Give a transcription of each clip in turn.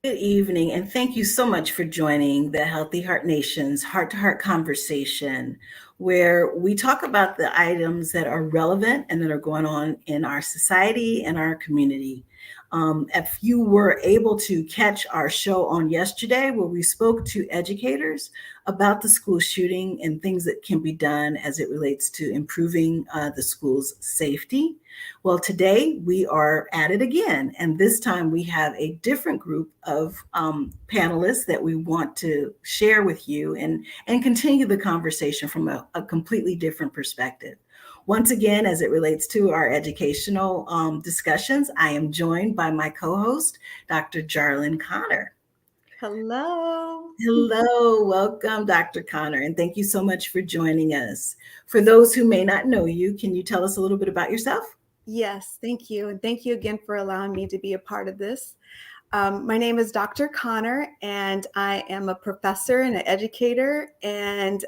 Good evening, and thank you so much for joining the Healthy Heart Nation's Heart to Heart conversation, where we talk about the items that are relevant and that are going on in our society and our community. If you were able to catch our show on yesterday, where we spoke to educators about the school shooting and things that can be done as it relates to improving the school's safety. Well, today we are at it again, and this time we have a different group of panelists that we want to share with you and continue the conversation from a completely different perspective. Once again, as it relates to our educational discussions, I am joined by my co-host, Dr. Jarlyn Connor. Hello. Hello, welcome, Dr. Connor, and thank you so much for joining us. For those who may not know you, can you tell us a little bit about yourself? Yes, thank you. And thank you again for allowing me to be a part of this. My name is Dr. Connor, and I am a professor and an educator, and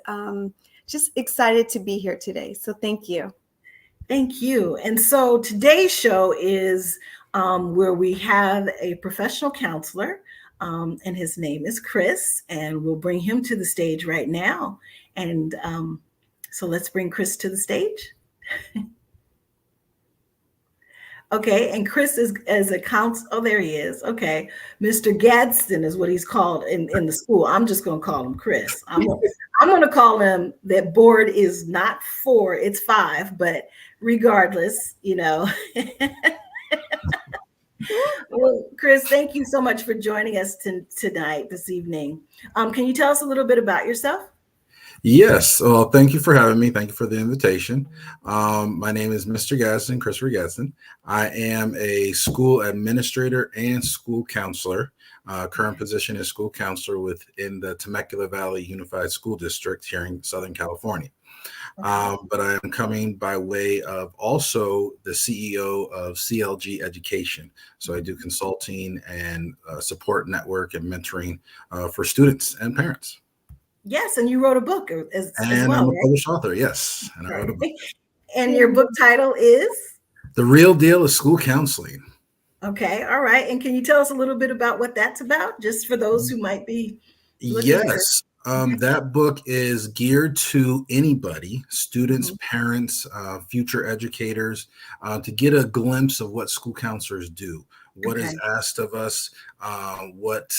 just excited to be here today. So thank you. Thank you. And so today's show is where we have a professional counselor, and his name is Chris, and we'll bring him to the stage right now. And so let's bring Chris to the stage. Okay, and Chris is as a counselor. Oh, there he is. Okay, Mr. Gadsden is what he's called in the school. I'm just going to call him Chris. I'm going to call him, that board is not 4, it's 5, but regardless, you know. Well, Chris, thank you so much for joining us tonight, this evening. Can you tell us a little bit about yourself? Yes. Well, thank you for having me. Thank you for the invitation. My name is Mr. Gadsden, Christopher Gadsden. I am a school administrator and school counselor. Current position is school counselor within the Temecula Valley Unified School District here in Southern California. But I am coming by way of also the CEO of CLG Education. So I do consulting and support network and mentoring for students and parents. Yes, and you wrote a book as well. I'm a published author, yes. And I wrote a book. And your book title is? The Real Deal is School Counseling. Okay, all right. And can you tell us a little bit about what that's about, just for those who might be looking? Yes. That book is geared to anybody, students, parents, future educators, to get a glimpse of what school counselors do, what is asked of us, what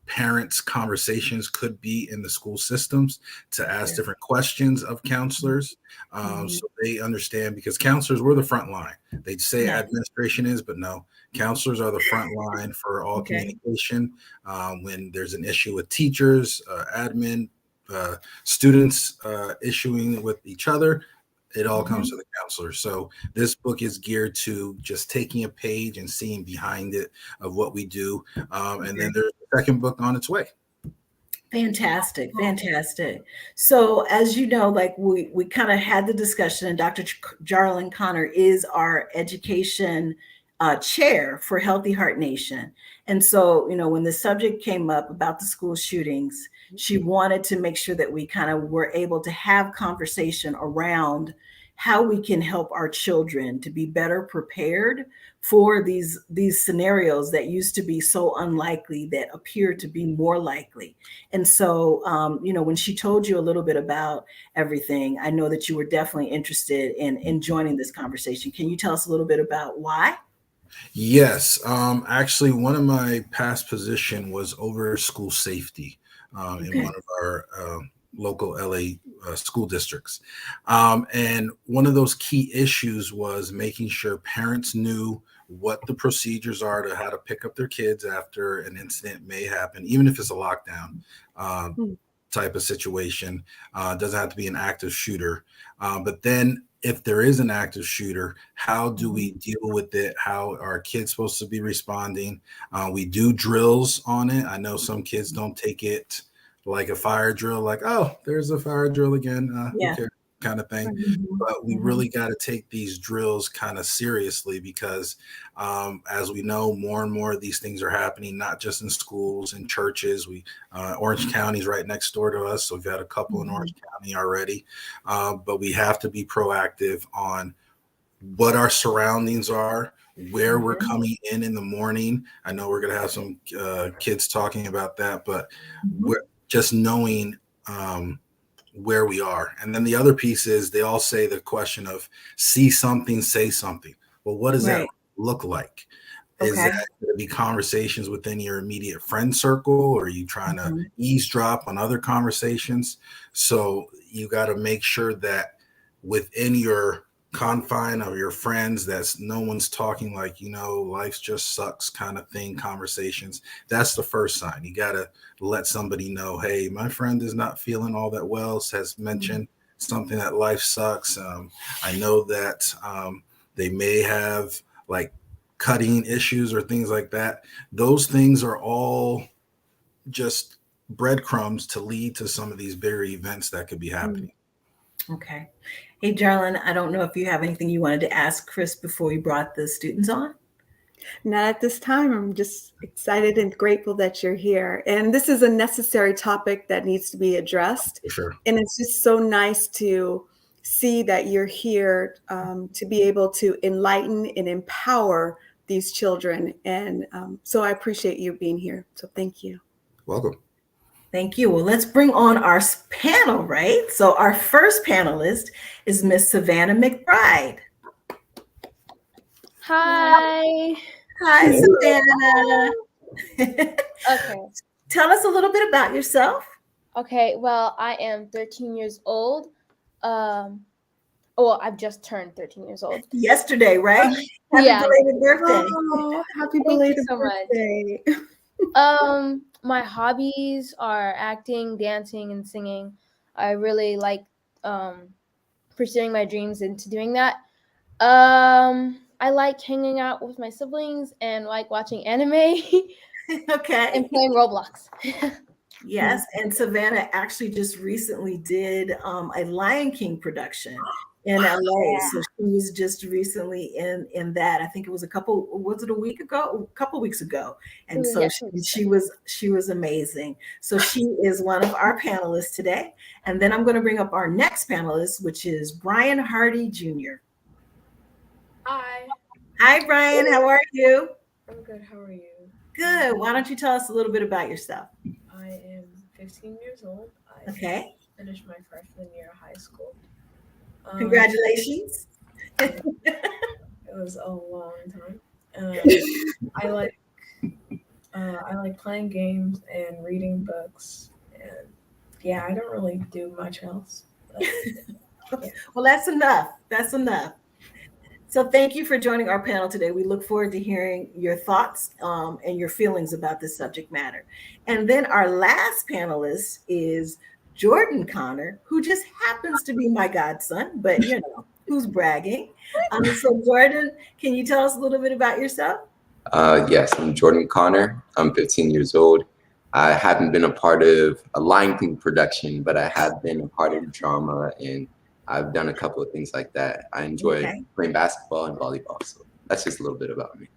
parents' conversations could be in the school systems, to ask different questions of counselors, so they understand, because counselors, we're the front line. They'd say administration is, but no, counselors are the front line for all communication. When there's an issue with teachers, admin, students issuing with each other, it all comes to the counselor. So this book is geared to just taking a page and seeing behind it of what we do. And then there's a second book on its way. Fantastic. So as you know, like we kind of had the discussion, and Dr. Jarlyn Connor is our education chair for Healthy Heart Nation. And so, you know, when the subject came up about the school shootings, she wanted to make sure that we kind of were able to have conversation around how we can help our children to be better prepared for these scenarios that used to be so unlikely that appear to be more likely. And so, you know, when she told you a little bit about everything, I know that you were definitely interested in joining this conversation. Can you tell us a little bit about why? Yes, actually, one of my past position was over school safety in Okay. one of our local LA school districts, and one of those key issues was making sure parents knew what the procedures are to how to pick up their kids after an incident may happen, even if it's a lockdown. Uh, Mm. Type of situation. Doesn't have to be an active shooter. But then, if there is an active shooter, how do Mhm. we deal with it? How are kids supposed to be responding? We do drills on it. I know some kids don't take it like a fire drill, like, oh, there's a fire drill again. Who Yeah. cares? Kind of thing. Mhm. But we Mhm. really got to take these drills kind of seriously because, as we know, more and more of these things are happening, not just in schools and churches. Orange County is right next door to us, so we've had a couple in Mhm. Orange County already. But we have to be proactive on what our surroundings are, where we're Mhm. coming in the morning. I know we're going to have some kids talking about that, but Mhm. we're just knowing where we are. And then the other piece is they all say the question of see something, say something. Well, what does that Right. look like? Is Okay. that going to be conversations within your immediate friend circle, or are you trying to Mhm. eavesdrop on other conversations? So you got to make sure that within your confine of your friends, that's no one's talking like, life just sucks kind of thing, conversations. That's the first sign. You got to let somebody know, hey, my friend is not feeling all that well, has Mhm. mentioned something that life sucks. I know that they may have like cutting issues or things like that. Those things are all just breadcrumbs to lead to some of these bigger events that could be Mm. happening. Okay. Hey, Jarlin, I don't know if you have anything you wanted to ask Chris before we brought the students on. Not at this time. I'm just excited and grateful that you're here. And this is a necessary topic that needs to be addressed. For sure. And it's just so nice to see that you're here to be able to enlighten and empower these children. And so I appreciate you being here. So thank you. Welcome. Thank you. Well, let's bring on our panel, right? So our first panelist is Miss Savannah McBride. Hi. Hi, Savannah. Okay. Tell us a little bit about yourself. Okay. Well, I am 13 years old. Well, I've just turned 13 years old. Yesterday, right? Happy Yeah. belated birthday. Oh, happy Thank you belated so much. birthday. My hobbies are acting, dancing, and singing. I really like pursuing my dreams into doing that. I like hanging out with my siblings and like watching anime Okay. and playing Roblox. Yes, and Savannah actually just recently did a Lion King production in LA. Yeah. So she was just recently in that. I think it was was it a week ago? A couple weeks ago. And so Yeah. she was amazing. So she is one of our panelists today. And then I'm going to bring up our next panelist, which is Brian Hardy Jr. Hi, Hi, Brian. How are you? I'm good. How are you? Good. Why don't you tell us a little bit about yourself? I am 15 years old. I Okay. finished my freshman year of high school. Congratulations. It was a long time. I like I like playing games and reading books, and yeah, I don't really do much else. But, yeah. Well, that's enough. That's enough. So thank you for joining our panel today. We look forward to hearing your thoughts and your feelings about this subject matter. And then our last panelist is Jordan Connor, who just happens to be my godson, but who's bragging. So Jordan, can you tell us a little bit about yourself? Yes, I'm Jordan Connor. I'm 15 years old. I haven't been a part of a Lion King production, but I have been a part of drama, and I've done a couple of things like that. I enjoy Okay. playing basketball and volleyball, so that's just a little bit about me.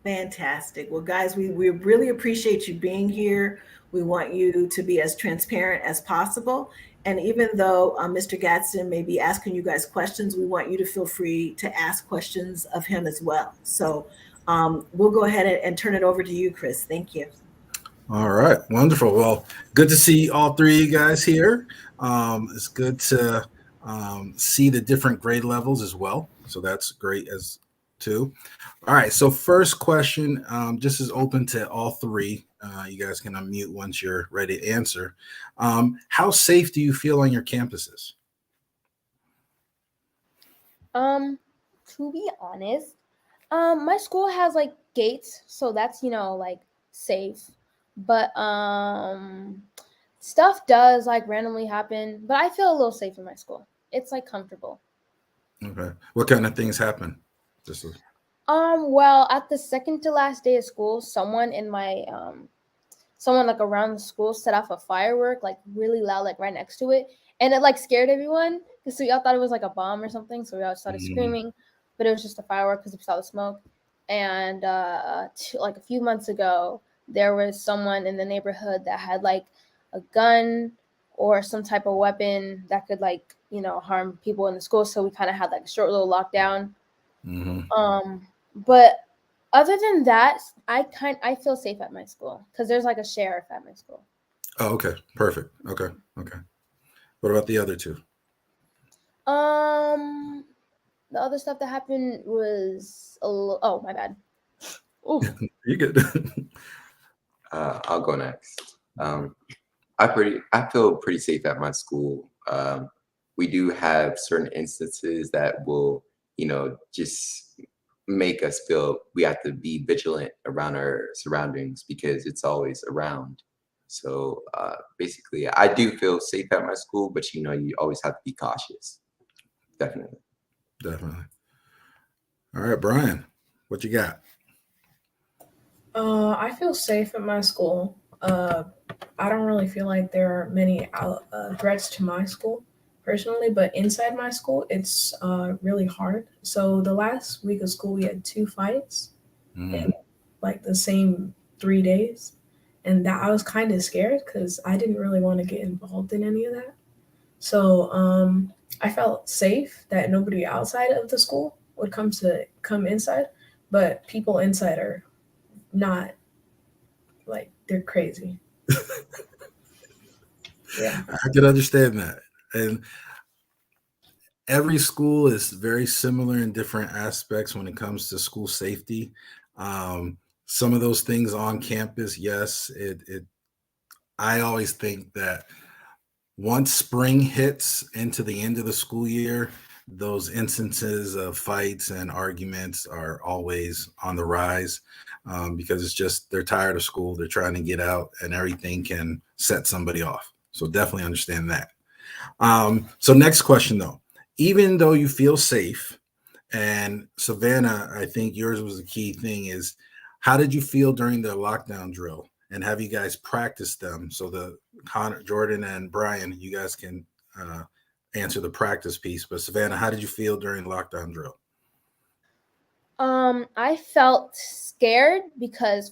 Fantastic. Well, guys, we really appreciate you being here. We want you to be as transparent as possible. And even though Mr. Gadsden may be asking you guys questions, we want you to feel free to ask questions of him as well. So we'll go ahead and turn it over to you, Chris. Thank you. All right, wonderful. Well, good to see all three of you guys here. It's good to see the different grade levels as well. So that's great as 2. All right. So first question, just is open to all three. You guys can unmute once you're ready to answer. How safe do you feel on your campuses? To be honest, my school has like gates, so that's like safe. But stuff does like randomly happen, but I feel a little safe in my school. It's like comfortable. Okay. What kind of things happen? Just Well, at the second to last day of school, someone like around the school set off a firework like really loud, like right next to it, and it like scared everyone because we all thought it was like a bomb or something, so we all started screaming, but it was just a firework because we saw the smoke. And like a few months ago, there was someone in the neighborhood that had like a gun or some type of weapon that could like harm people in the school, so we kind of had like a short little lockdown. But other than that, I feel safe at my school because there's like a sheriff at my school. Oh, okay. Perfect. Okay. What about the other two? The other stuff that happened was oh, my bad. You good? I'll go next. I feel pretty safe at my school. We do have certain instances that will, just make us feel we have to be vigilant around our surroundings because it's always around. So basically, I do feel safe at my school, but you always have to be cautious. Definitely. All right, Brian, what you got? I feel safe at my school. I don't really feel like there are many threats to my school personally, but inside my school, it's really hard. So the last week of school, we had 2 fights in like the same 3 days, and that I was kind of scared because I didn't really want to get involved in any of that. So I felt safe that nobody outside of the school would come inside, but people inside are not like they're crazy. Yeah. I can understand that. And every school is very similar in different aspects when it comes to school safety. Some of those things on campus, yes, I always think that once spring hits into the end of the school year, those instances of fights and arguments are always on the rise, because it's just they're tired of school, they're trying to get out, and everything can set somebody off. So definitely understand that. So next question though, even though you feel safe, and Savannah, I think yours was the key thing, is how did you feel during the lockdown drill? And have you guys practiced them? So the Connor, Jordan, and Brian, you guys can answer the practice piece. But Savannah, how did you feel during the lockdown drill? I felt scared because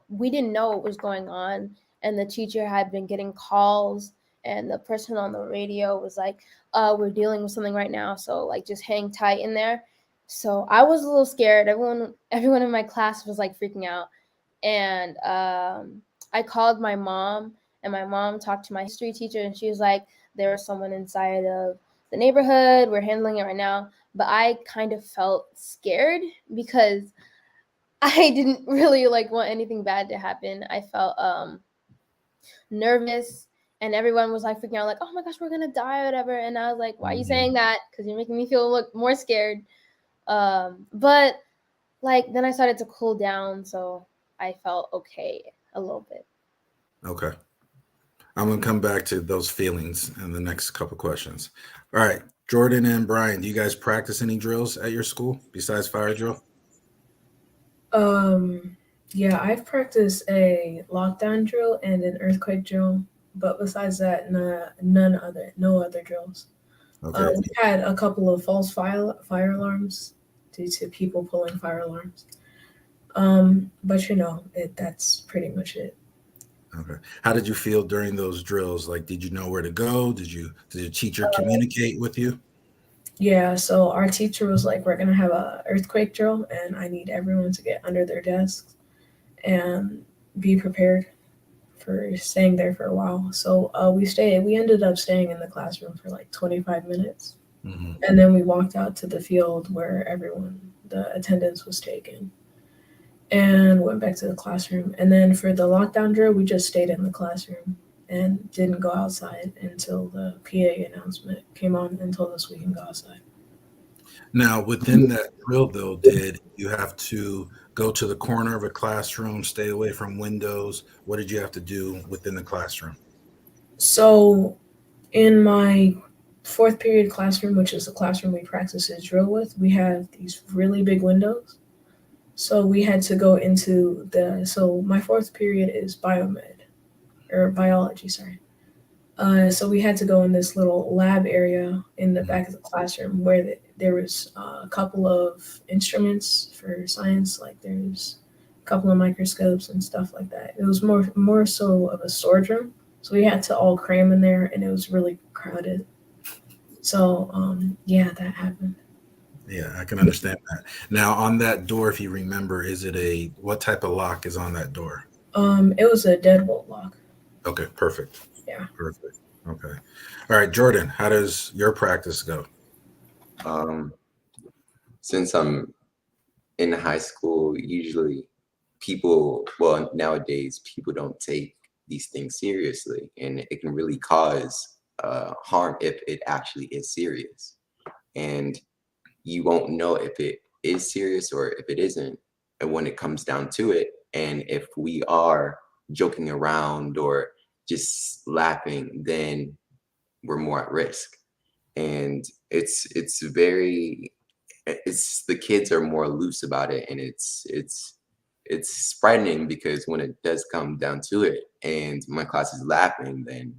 we didn't know what was going on, and the teacher had been getting calls, and the person on the radio was like, we're dealing with something right now, so like just hang tight in there. So I was a little scared. Everyone in my class was like freaking out. And I called my mom, and my mom talked to my history teacher, and she was like, there was someone inside of the neighborhood, we're handling it right now. But I kind of felt scared because I didn't really like want anything bad to happen. I felt nervous, and everyone was like freaking out, like, oh my gosh, we're gonna die or whatever. And I was like, why are you saying that? Because you're making me feel more scared. But like then I started to cool down, so I felt okay a little bit. Okay. I'm going to come back to those feelings in the next couple questions. All right, Jordan and Brian, do you guys practice any drills at your school besides fire drill? Yeah, I've practiced a lockdown drill and an earthquake drill, but besides that, no other drills. Okay. We had a couple of false fire alarms due to people pulling fire alarms. But that's pretty much it. Okay. How did you feel during those drills? Like, did you know where to go? Did the teacher communicate with you? Yeah, so our teacher was like, we're gonna have a earthquake drill, and I need everyone to get under their desks and be prepared for staying there for a while. So we ended up staying in the classroom for like 25 minutes. And then we walked out to the field where the attendance was taken and went back to the classroom. And then for the lockdown drill, we just stayed in the classroom and didn't go outside until the PA announcement came on and told us we can go outside. Now, within that drill, though, did you have to go to the corner of a classroom, stay away from windows? What did you have to do within the classroom? So in my fourth period classroom, which is the classroom we practice this drill with, we have these really big windows. So we had to go into so my fourth period is biomed or biology, sorry. So we had to go in this little lab area in the back of the classroom where there was a couple of instruments for science, like there's a couple of microscopes and stuff like that. It was more so of a storage room, so we had to all cram in there, and it was really crowded. So yeah, that happened. Yeah, I can understand that. Now, on that door, if you remember, what type of lock is on that door? It was a deadbolt lock. Okay, perfect. Yeah. Perfect. Okay. All right, Jordan, how does your practice go? Since I'm in high school, usually nowadays people don't take these things seriously, and it can really cause harm if it actually is serious. And you won't know if it is serious or if it isn't. And when it comes down to it, and if we are joking around or just laughing, then we're more at risk. And it's the kids are more loose about it, and it's frightening because when it does come down to it and my class is laughing, then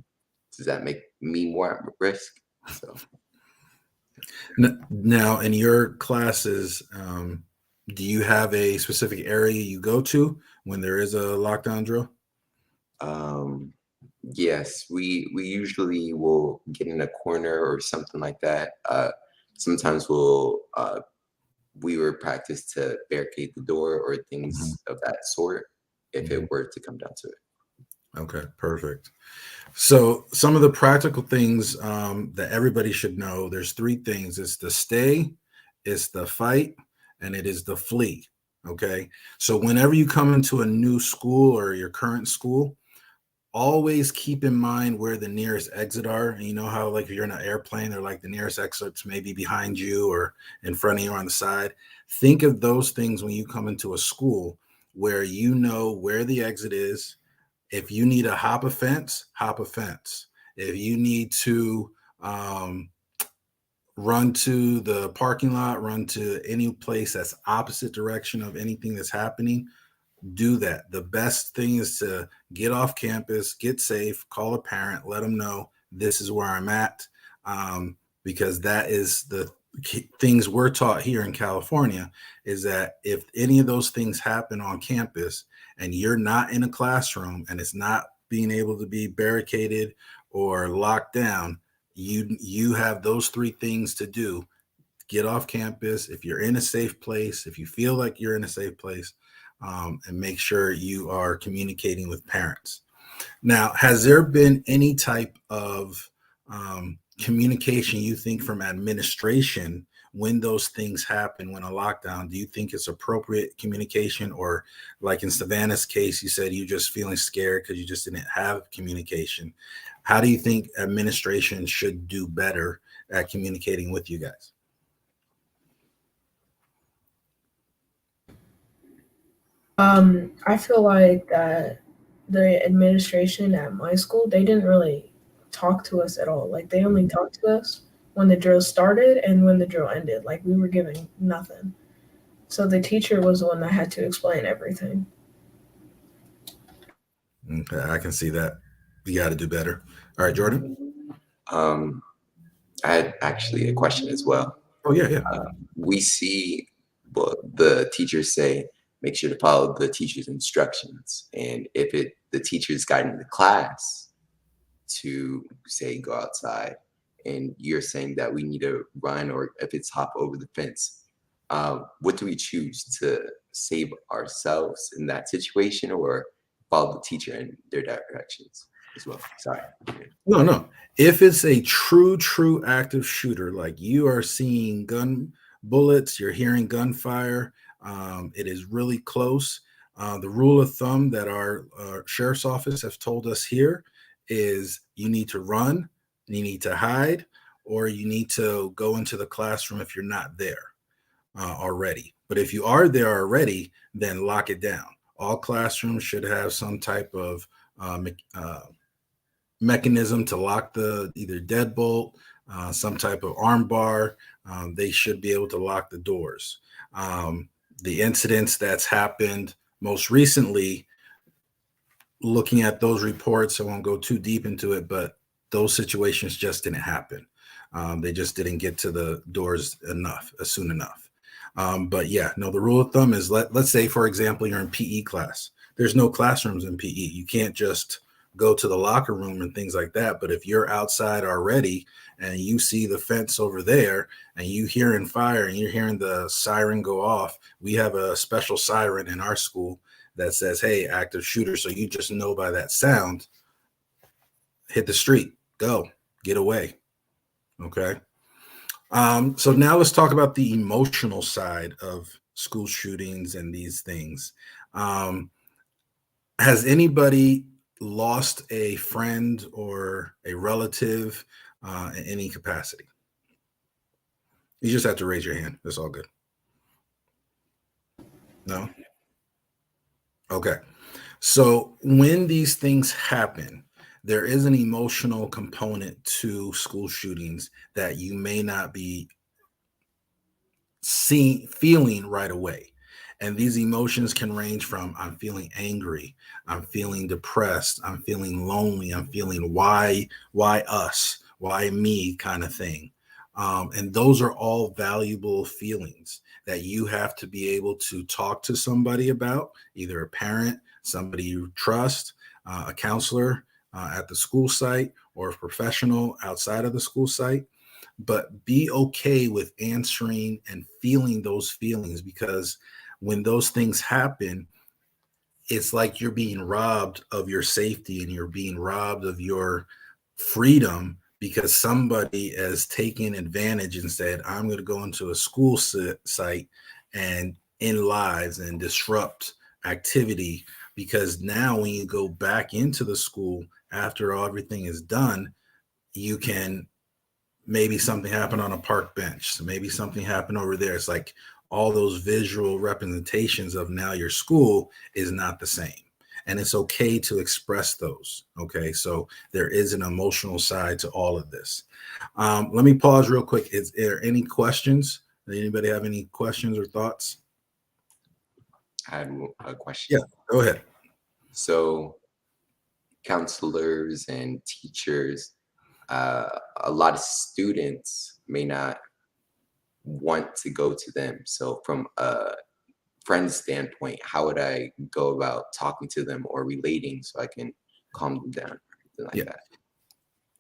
does that make me more at risk? So Now, in your classes, do you have a specific area you go to when there is a lockdown drill? yes, we usually will get in a corner or something like that. Sometimes we were practiced to barricade the door or things of that sort if it were to come down to it. Okay, perfect. So some of the practical things that everybody should know, there's three things. It's the stay, it's the fight, and it is the flee. Okay. So whenever you come into a new school or your current school, always keep in mind where the nearest exit are. And you know how, like, if you're in an airplane, they're like the nearest exits maybe behind you or in front of you or on the side. Think of those things when you come into a school where you know where the exit is. If you need to hop a fence, hop a fence. If you need to run to the parking lot, run to any place that's opposite direction of anything that's happening, do that. The best thing is to get off campus, get safe, call a parent, let them know this is where I'm at, because that is the things we're taught here in California, is that if any of those things happen on campus and you're not in a classroom and it's not being able to be barricaded or locked down, you have those three things to do. Get off campus if you're in a safe place, if you feel like you're in a safe place, and make sure you are communicating with parents. Now, has there been any type of communication you think from administration when those things happen, when a lockdown? Do you think it's appropriate communication, or like in Savannah's case, you said you just feeling scared because you just didn't have communication? How do you think administration should do better at communicating with you guys? I feel like that the administration at my school, they didn't really talk to us at all. Like they only talked to us when the drill started and when the drill ended. Like we were giving nothing. So the teacher was the one that had to explain everything. Okay, I can see that. You got to do better. All right, Jordan. I had actually a question as well. Oh yeah. We see the teachers say, make sure to follow the teacher's instructions. And if the teacher is guiding the class to say go outside, and you're saying that we need to run, or if it's hop over the fence, what do we choose to save ourselves in that situation, or follow the teacher in their directions as well? Sorry. No. If it's a true active shooter, like you are seeing gun bullets, you're hearing gunfire. It is really close. The rule of thumb that our sheriff's office has told us here is you need to run, you need to hide, or you need to go into the classroom if you're not there already. But if you are there already, then lock it down. All classrooms should have some type of mechanism to lock the either deadbolt, some type of arm bar. They should be able to lock the doors. The incidents that's happened most recently, looking at those reports, I won't go too deep into it, but those situations just didn't happen. They just didn't get to the doors soon enough. But yeah, no, the rule of thumb is let's say, for example, you're in PE class. There's no classrooms in PE. You can't just go to the locker room and things like that. But if you're outside already and you see the fence over there and you hearing fire and you're hearing the siren go off, we have a special siren in our school that says, hey, active shooter. So you just know by that sound, hit the street, go, get away. Okay. So now let's talk about the emotional side of school shootings and these things. Has anybody lost a friend or a relative in any capacity? You just have to raise your hand. That's all good. No? Okay. So when these things happen, there is an emotional component to school shootings that you may not be feeling right away. And these emotions can range from I'm feeling angry, I'm feeling depressed, I'm feeling lonely, I'm feeling why us, why me kind of thing. And those are all valuable feelings that you have to be able to talk to somebody about, either a parent, somebody you trust, a counselor at the school site, or a professional outside of the school site. But be okay with answering and feeling those feelings, because when those things happen, it's like you're being robbed of your safety and you're being robbed of your freedom because somebody has taken advantage and said, I'm going to go into a school site and end lives and disrupt activity. Because now when you go back into the school after everything is done, you can maybe something happened on a park bench. So maybe something happened over there. It's like all those visual representations of now your school is not the same. And it's okay to express those. Okay. So there is an emotional side to all of this. Let me pause real quick. Is there any questions? Does anybody have any questions or thoughts? I had a question. Yeah, go ahead. So counselors and teachers, a lot of students may not want to go to them. So from a friend standpoint, how would I go about talking to them or relating so I can calm them down or something like that?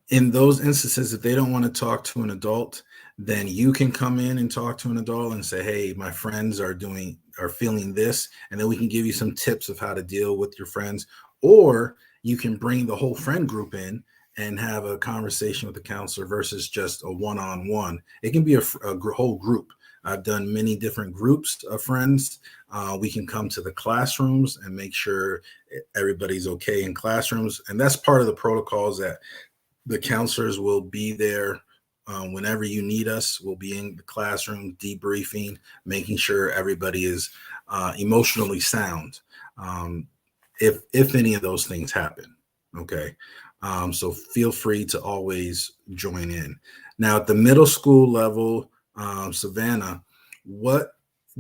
In those instances, if they don't want to talk to an adult, then you can come in and talk to an adult and say, hey, my friends are feeling this. And then we can give you some tips of how to deal with your friends. Or you can bring the whole friend group in and have a conversation with the counselor versus just a one-on-one. It can be a whole group. I've done many different groups of friends. We can come to the classrooms and make sure everybody's okay in classrooms. And that's part of the protocols, that the counselors will be there whenever you need us. We'll be in the classroom debriefing, making sure everybody is emotionally sound if any of those things happen. Okay. So feel free to always join in. Now at the middle school level, Savannah, what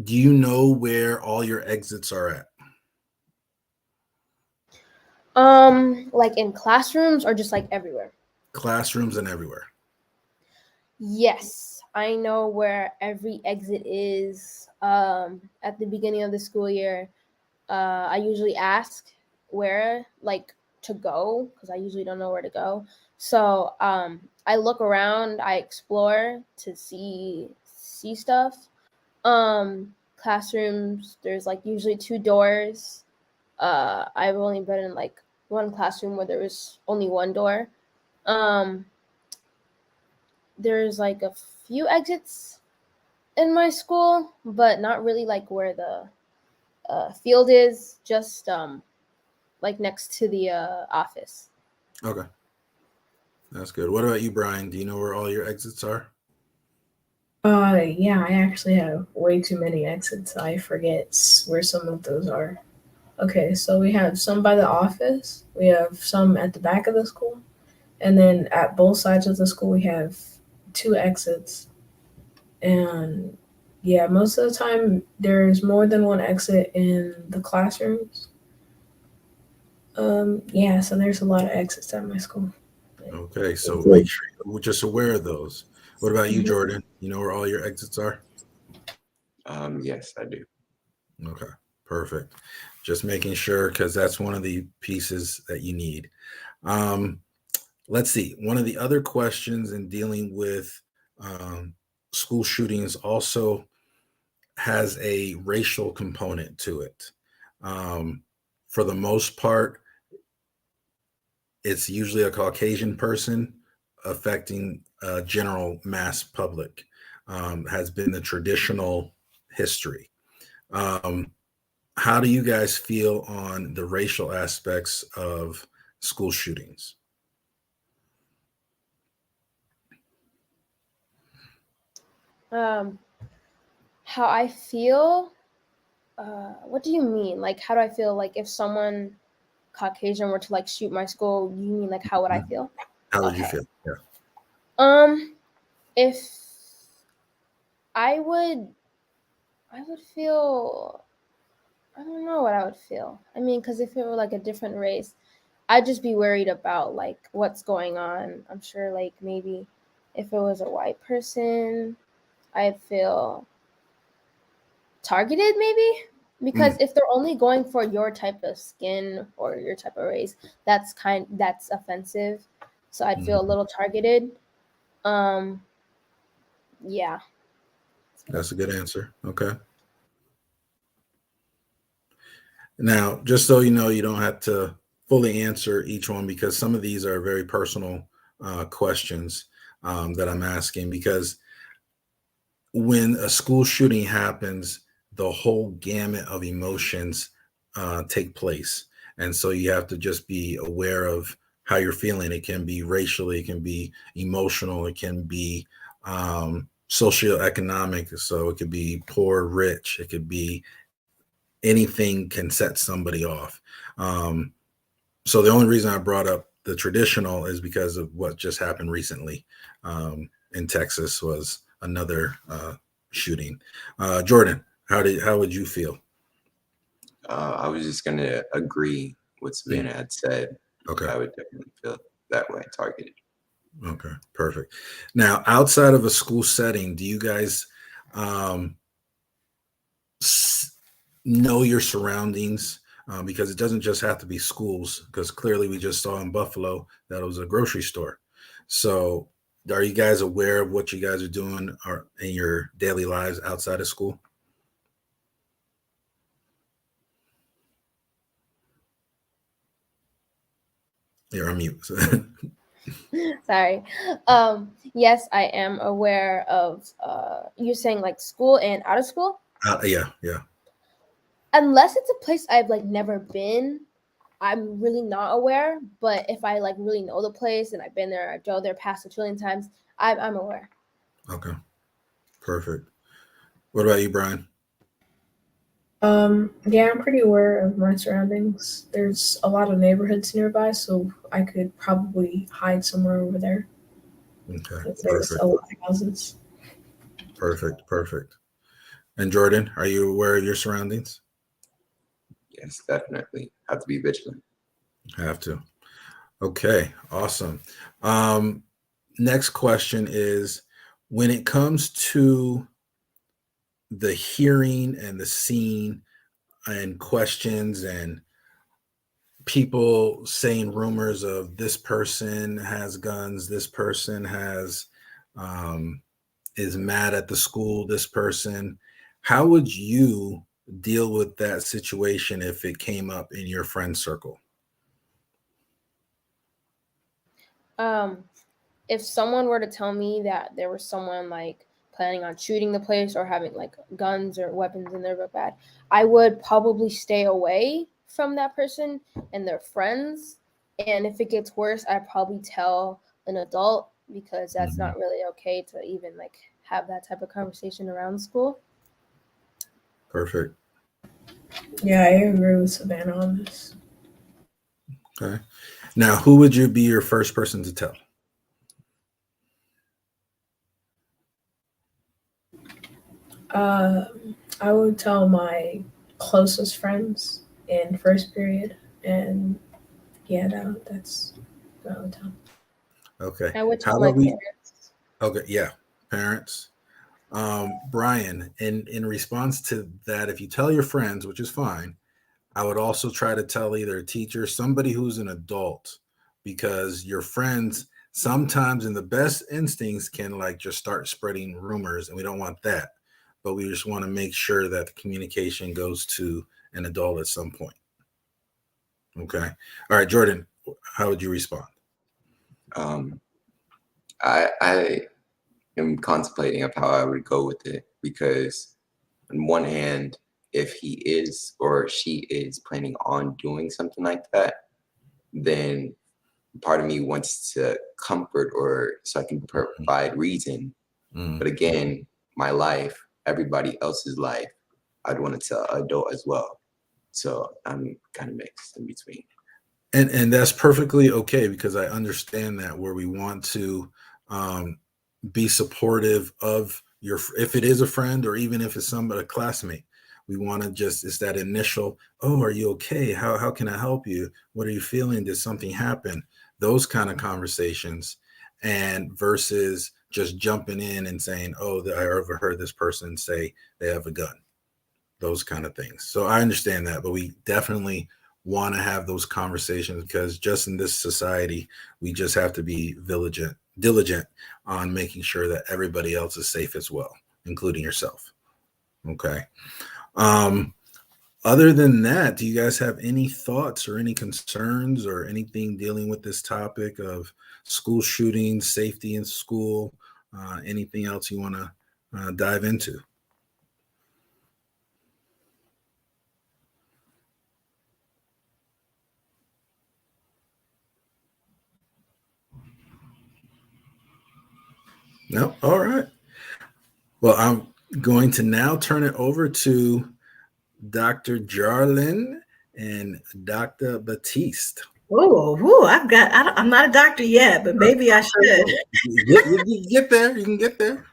do you know where all your exits are at? Like in classrooms or just like everywhere? Classrooms and everywhere. Yes, I know where every exit is. At the beginning of the school year, I usually ask where to go because I usually don't know where to go. So I look around, I explore to see stuff. Classrooms, there's usually two doors. I've only been in one classroom where there was only one door. There's a few exits in my school, but not really like where the field is, just like next to the office. Okay, that's good. What about you, Brian? Do you know where all your exits are? Yeah, I actually have way too many exits. I forget where some of those are. Okay, so we have some by the office, we have some at the back of the school, and then at both sides of the school we have two exits. And yeah, most of the time there's more than one exit in the classrooms. Yeah, so there's a lot of exits at my school. Okay, so make sure you're just aware of those. What about you, Mhm. Jordan? You know where all your exits are? Yes, I do. Okay, perfect. Just making sure because that's one of the pieces that you need. Um, let's see. One of the other questions in dealing with um, school shootings also has a racial component to it. Um, for the most part, it's usually a Caucasian person affecting a general mass public, has been the traditional history. Um, how do you guys feel on the racial aspects of school shootings? Um, how I feel? What do you mean? Like, how do I feel? Like, if someone Caucasian were to like shoot my school, you mean like how would I feel? How would you Okay. feel? Yeah. Um, if I would, I would feel. I don't know what I would feel. I mean, because if it were like a different race, I'd just be worried about like what's going on. I'm sure like maybe if it was a white person, I'd feel targeted maybe because Mm, if they're only going for your type of skin or your type of race, that's offensive. So I'd feel a mhm. little targeted. Um, yeah. That's a good answer. Okay. Now, just so you know, you don't have to fully answer each one because some of these are very personal questions that I'm asking. Because when a school shooting happens, the whole gamut of emotions take place. And so you have to just be aware of how you're feeling. It can be racially, it can be emotional, it can be socioeconomic. So it could be poor, rich, it could be anything can set somebody off. Um, so the only reason I brought up the traditional is because of what just happened recently in Texas was another shooting. Jordan, how would you feel? I was just gonna agree what Mm, Savannah had said. okay, I would definitely feel that way, targeted. okay, perfect. Now, outside of a school setting, do you guys um, know your surroundings? Because it doesn't just have to be schools, because clearly we just saw in Buffalo that it was a grocery store. So, are you guys aware of what you guys are doing or in your daily lives outside of school? You're on mute. Sorry. Yes, I am aware of you're saying like school and out of school. Yeah, yeah. Unless it's a place I've like never been, I'm really not aware. But if I like really know the place and I've been there, I've drove there past a trillion times, I'm aware. Okay, perfect. What about you, Brian? Yeah, I'm pretty aware of my surroundings. There's a lot of neighborhoods nearby, so I could probably hide somewhere over there Okay, because there's a perfect, lot of houses. perfect, perfect. And Jordan, are you aware of your surroundings? Yes, definitely. Have to be vigilant. Have to. Okay, awesome. Um, next question is when it comes to the hearing and the seeing and questions and people saying rumors of this person has guns, this person has um, is mad at the school, this person, how would you deal with that situation if it came up in your friend circle? Um, if someone were to tell me that there was someone like planning on shooting the place or having like guns or weapons in their bag, I would probably stay away from that person and their friends. And if it gets worse, I'd probably tell an adult, because that's not really okay to even like have that type of conversation around school. Perfect. Yeah, I agree with Savannah on this. Okay. Now, who would you be your first person to tell? I would tell my closest friends in first period, and yeah, that's what I would tell. Okay. I would How tell my about we? parents. Okay. Yeah. Parents. Brian, in response to that, if you tell your friends, which is fine, I would also try to tell either a teacher, somebody who's an adult, because your friends sometimes in the best instincts can like just start spreading rumors, and we don't want that. But we just want to make sure that the communication goes to an adult at some point. Okay. All right, Jordan, how would you respond? I am contemplating of how I would go with it, because on one hand, if he is or she is planning on doing something like that, then part of me wants to comfort, or so I can provide reason. But again, my life, everybody else's life, I'd want to tell adult as well. So I'm kind of mixed in between. And that's perfectly okay, because I understand that, where we want to be supportive of your, if it is a friend or even if it's somebody, a classmate, we want to just, it's that initial, oh, are you okay? How can I help you? What are you feeling? Did something happen? Those kind of conversations, and versus just jumping in and saying, oh, I overheard this person say they have a gun, those kind of things. So I understand that, but we definitely want to have those conversations, because just in this society, we just have to be diligent on making sure that everybody else is safe as well, including yourself. Okay. Other than that, do you guys have any thoughts or any concerns or anything dealing with this topic of school shootings, safety in school? Anything else you want to dive into? No? All right. Well, I'm going to now turn it over to Dr. Jarlin and Dr. Batiste. Oh, I'm not a doctor yet, but maybe I should. You get there. You can get there.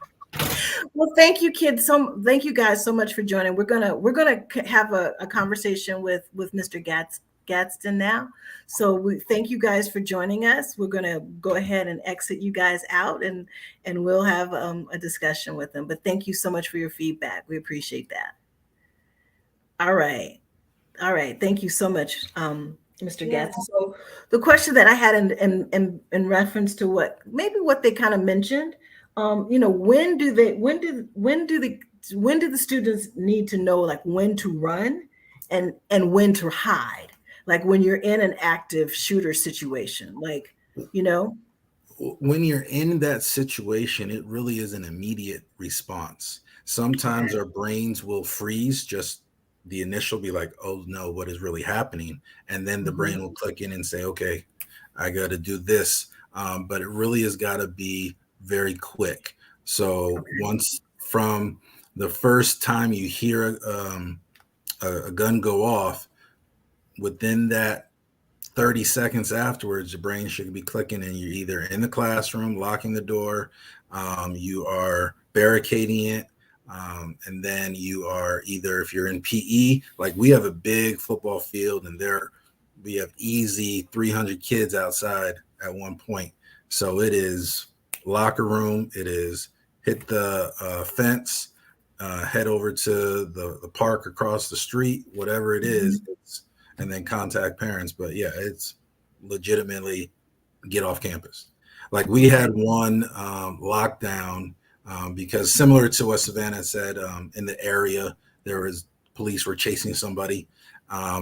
Well, thank you, kids. Thank you guys so much for joining. We're gonna have a conversation with Mr. Gadsden now. So we thank you guys for joining us. We're gonna go ahead and exit you guys out, and we'll have a discussion with them. But thank you so much for your feedback. We appreciate that. All right. Thank you so much, Mr. Yeah. Gadsden. So the question that I had in reference to what they kind of mentioned, when do the students need to know, like, when to run and when to hide, like when you're in an active shooter situation, like, when you're in that situation, it really is an immediate response. Sometimes our brains will freeze, just the initial be like, oh no, what is really happening? And then the brain will click in and say, okay, I got to do this. But it really has got to be very quick. So once from the first time you hear a gun go off, within that 30 seconds afterwards, your brain should be clicking, and you're either in the classroom, locking the door, you are barricading it, and then you are either, if you're in PE, like we have a big football field, and we have easy 300 kids outside at one point. So it is locker room, it is hit the fence, head over to the park across the street, whatever it is, and then contact parents. But yeah, it's legitimately get off campus. Like we had one lockdown because, similar to what Savannah said, in the area, police were chasing somebody.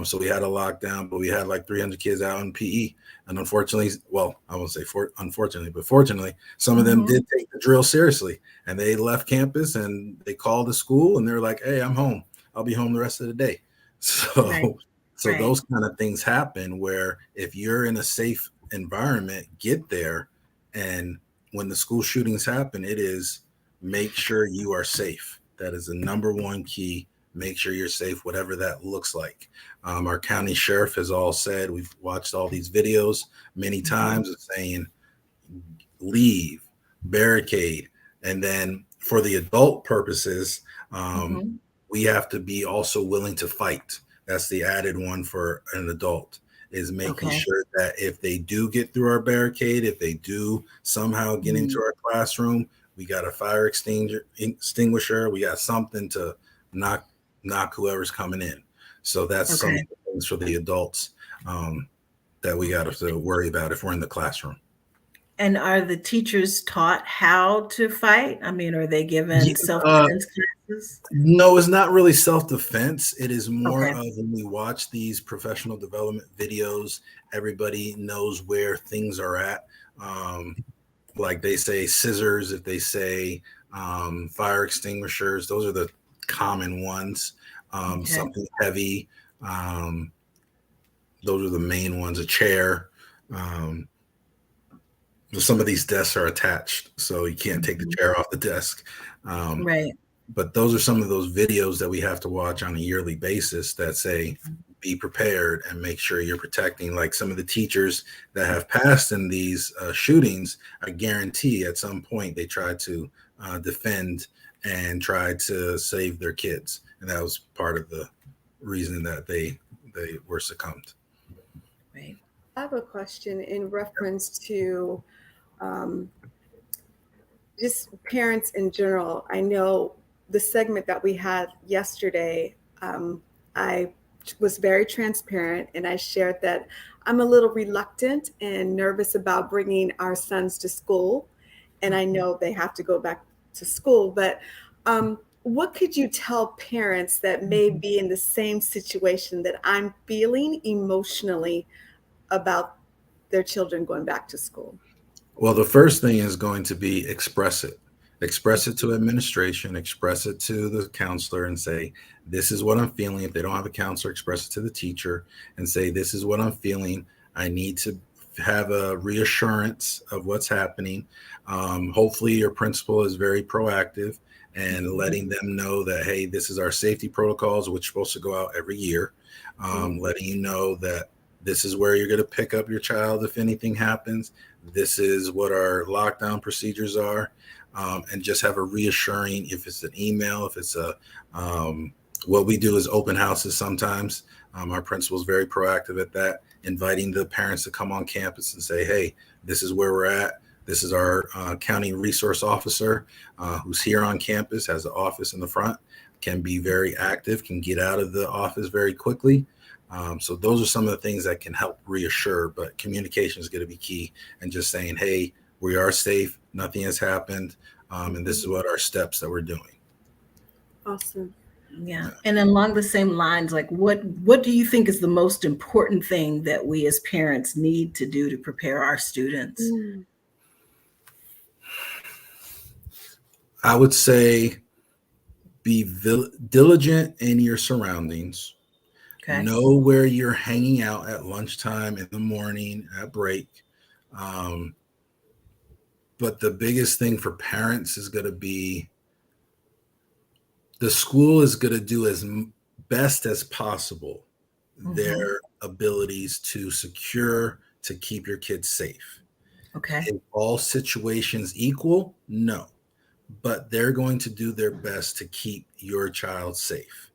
So we had a lockdown, but we had like 300 kids out in PE. And unfortunately, well, I won't say unfortunately, but fortunately, some of them did take the drill seriously, and they left campus and they called the school and they're like, "Hey, I'm home. I'll be home the rest of the day." So, Right. so those kind of things happen where if you're in a safe environment, get there. And when the school shootings happen, it is make sure you are safe. That is the number one key. Make sure you're safe, whatever that looks like. Our county sheriff has all said, we've watched all these videos many times of saying, leave, barricade. And then for the adult purposes, we have to be also willing to fight. That's the added one for an adult, is making sure that if they do get through our barricade, if they do somehow get into our classroom, we got a fire extinguisher, we got something to knock whoever's coming in. So that's some of the things for the adults that we got to worry about if we're in the classroom. And are the teachers taught how to fight? I mean, are they given self-defense classes? No, it's not really self-defense. It is more of when we watch these professional development videos, everybody knows where things are at. Like they say scissors, if they say fire extinguishers, those are the common ones. Something heavy. Those are the main ones, a chair. Some of these desks are attached, so you can't take the chair off the desk. Right. But those are some of those videos that we have to watch on a yearly basis that say, be prepared and make sure you're protecting. Like some of the teachers that have passed in these shootings, I guarantee at some point they tried to defend and tried to save their kids. And that was part of the reason that they were succumbed. Right. I have a question in reference to just parents in general. I know the segment that we had yesterday, I was very transparent and I shared that I'm a little reluctant and nervous about bringing our sons to school. And I know they have to go back to school, but what could you tell parents that may be in the same situation that I'm feeling emotionally about their children going back to school? Well, the first thing is going to be express it. Express it to administration, express it to the counselor and say, this is what I'm feeling. If they don't have a counselor, express it to the teacher and say, this is what I'm feeling. I need to have a reassurance of what's happening. Hopefully your principal is very proactive and letting them know that, hey, this is our safety protocols, which are supposed to go out every year. Letting you know that this is where you're going to pick up your child if anything happens. This is what our lockdown procedures are. And just have a reassuring, if it's an email, if it's what we do is open houses sometimes. Our principal is very proactive at that, inviting the parents to come on campus and say, hey, this is where we're at. This is our county resource officer who's here on campus, has an office in the front, can be very active, can get out of the office very quickly. So those are some of the things that can help reassure, but communication is going to be key. And just saying, hey, we are safe, nothing has happened, and this is what our steps that we're doing. Awesome. Yeah. And along the same lines, like what do you think is the most important thing that we as parents need to do to prepare our students? I would say be diligent in your surroundings. Okay. Know where you're hanging out at lunchtime, in the morning, at break. But the biggest thing for parents is going to be the school is going to do as best as possible their abilities to secure, to keep your kids safe. Okay. Is all situations equal? No. But they're going to do their best to keep your child safe.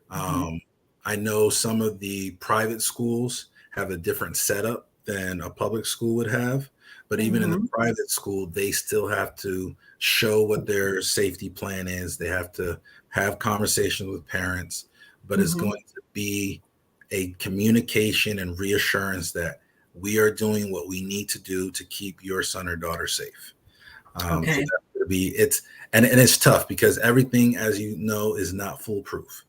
I know some of the private schools have a different setup than a public school would have, but even in the private school, they still have to show what their safety plan is. They have to have conversations with parents, but it's going to be a communication and reassurance that we are doing what we need to do to keep your son or daughter safe. So that's going to be and it's tough because everything, as you know, is not foolproof.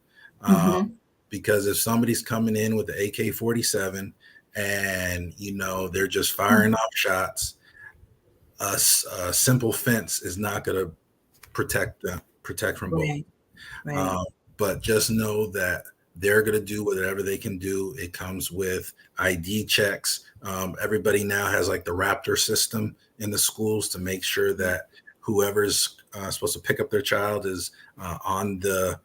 because if somebody's coming in with the AK-47 and they're just firing off shots, a simple fence is not going to protect from both. Right. Right. But just know that they're going to do whatever they can do. It comes with ID checks. Everybody now has like the Raptor system in the schools to make sure that whoever's supposed to pick up their child is on the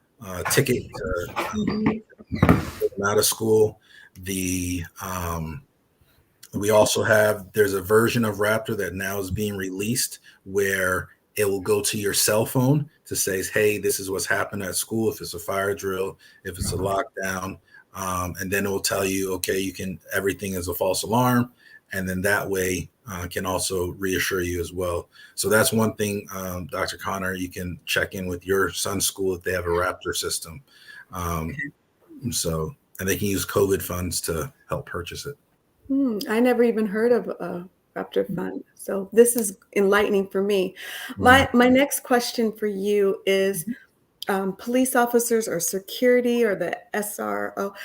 ticket to out of school. We also there's a version of Raptor that now is being released where it will go to your cell phone to say, hey, this is what's happened at school. If it's a fire drill, if it's a lockdown, and then it will tell you, okay, everything is a false alarm. And then that way can also reassure you as well. So that's one thing, Dr. Connor, you can check in with your son's school if they have a Raptor system. And they can use COVID funds to help purchase it. I never even heard of a Raptor Fund. So this is enlightening for me. My next question for you is police officers or security or the SRO.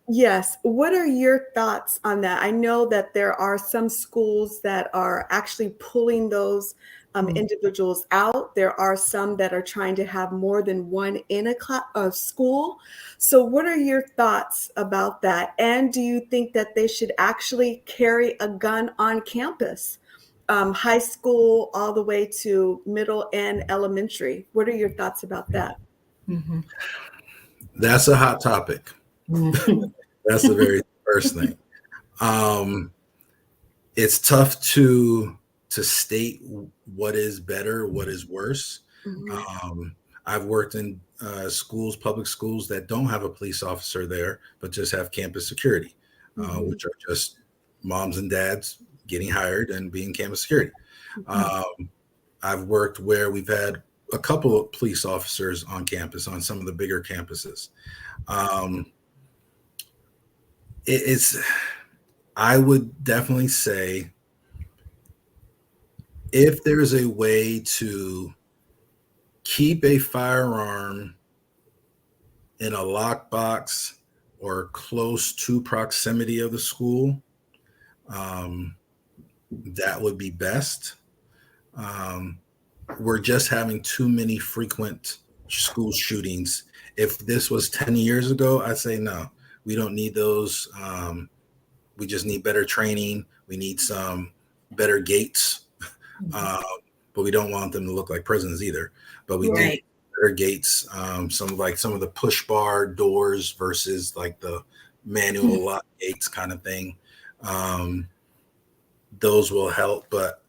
Yes. What are your thoughts on that? I know that there are some schools that are actually pulling those individuals out. There are some that are trying to have more than one in a school. So what are your thoughts about that? And do you think that they should actually carry a gun on campus, high school all the way to middle and elementary? What are your thoughts about that? That's a hot topic. That's the very first thing. It's tough to state what is better, what is worse. I've worked in public schools that don't have a police officer there, but just have campus security, which are just moms and dads getting hired and being campus security. I've worked where we've had a couple of police officers on campus on some of the bigger campuses. I would definitely say if there's a way to keep a firearm in a lockbox or close to proximity of the school, that would be best. We're just having too many frequent school shootings. If this was 10 years ago, I'd say no, we don't need those. We just need better training. We need some better gates. But we don't want them to look like prisons either. But we do need better gates. Some of the push bar doors versus like the manual lock gates kind of thing. Those will help, but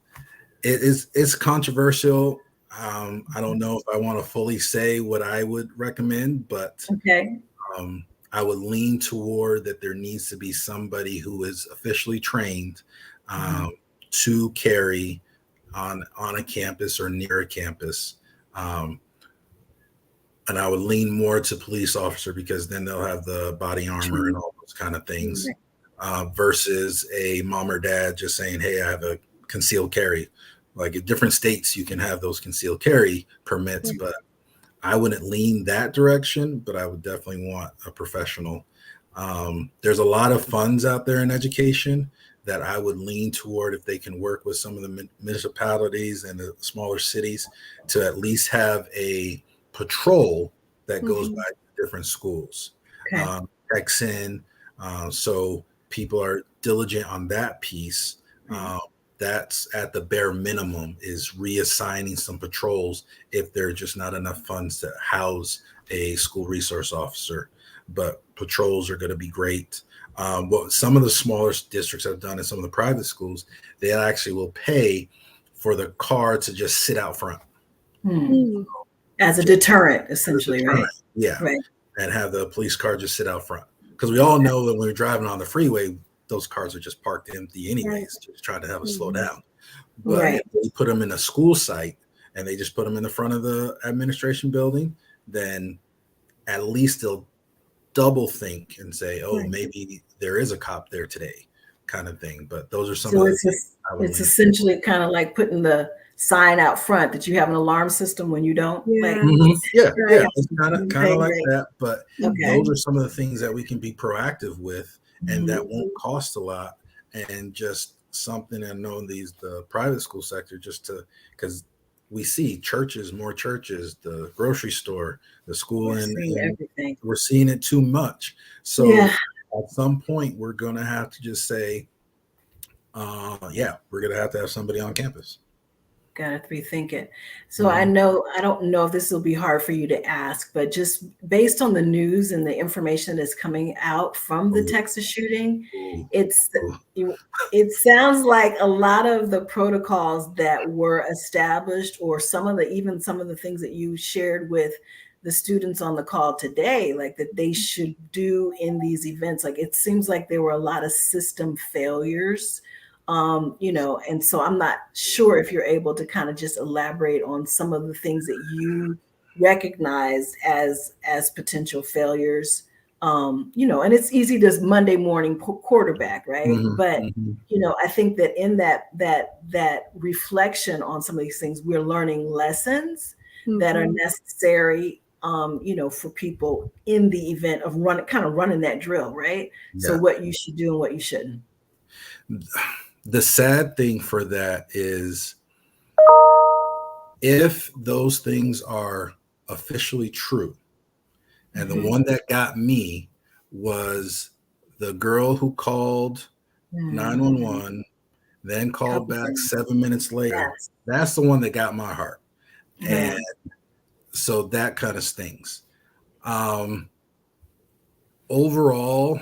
it's controversial. I don't know if I want to fully say what I would recommend, but I would lean toward that there needs to be somebody who is officially trained to carry on a campus or near a campus. And I would lean more to police officer because then they'll have the body armor and all those kind of things versus a mom or dad just saying, hey, I have a concealed carry. Like in different states, you can have those concealed carry permits, but I wouldn't lean that direction, but I would definitely want a professional. There's a lot of funds out there in education that I would lean toward if they can work with some of the municipalities and the smaller cities to at least have a patrol that goes by different schools. Checks in, so people are diligent on that piece. That's at the bare minimum is reassigning some patrols if there are just not enough funds to house a school resource officer. But patrols are going to be great. What some of the smaller districts have done in some of the private schools, they actually will pay for the car to just sit out front. As a deterrent, essentially, right? Yeah. Right. And have the police car just sit out front. Because we all know that when we're driving on the freeway, those cars are just parked empty anyways, just trying to have us slow down. But if they put them in a school site and they just put them in the front of the administration building, then at least they'll double think and say, oh, maybe there is a cop there today kind of thing. But those are some of the things it's essentially kind of like putting the sign out front that you have an alarm system when you don't. Like, Yeah, Right. it's kind of like Right. that. But Okay. those are some of the things that we can be proactive with, and that Mhm. won't cost a lot, and just something. I know the private school sector, just to, because we see more churches, the grocery store, the school, We're and seeing everything. we're seeing it too much. So Yeah. at some point, we're going to have to just say, yeah, we're going to have somebody on campus. Gotta rethink it. So I don't know if this will be hard for you to ask, but just based on the news and the information that's coming out from the Ooh. Texas shooting, Ooh. it's Ooh. it sounds like a lot of the protocols that were established, or even some of the things that you shared with the students on the call today, like that they should do in these events. Like it seems like there were a lot of system failures, and so I'm not sure if you're able to kind of just elaborate on some of the things that you recognize as potential failures. And it's easy to Monday morning quarterback, right? But I think that in that reflection on some of these things, we're learning lessons that are necessary, for people in the event of running that drill, right? So Yeah. what you should do and what you shouldn't. The sad thing for that is, if those things are officially true, and the one that got me was the girl who called 911, then called back 7 minutes later. Yes. That's the one that got my heart. Yeah. And so that kind of stings. Overall,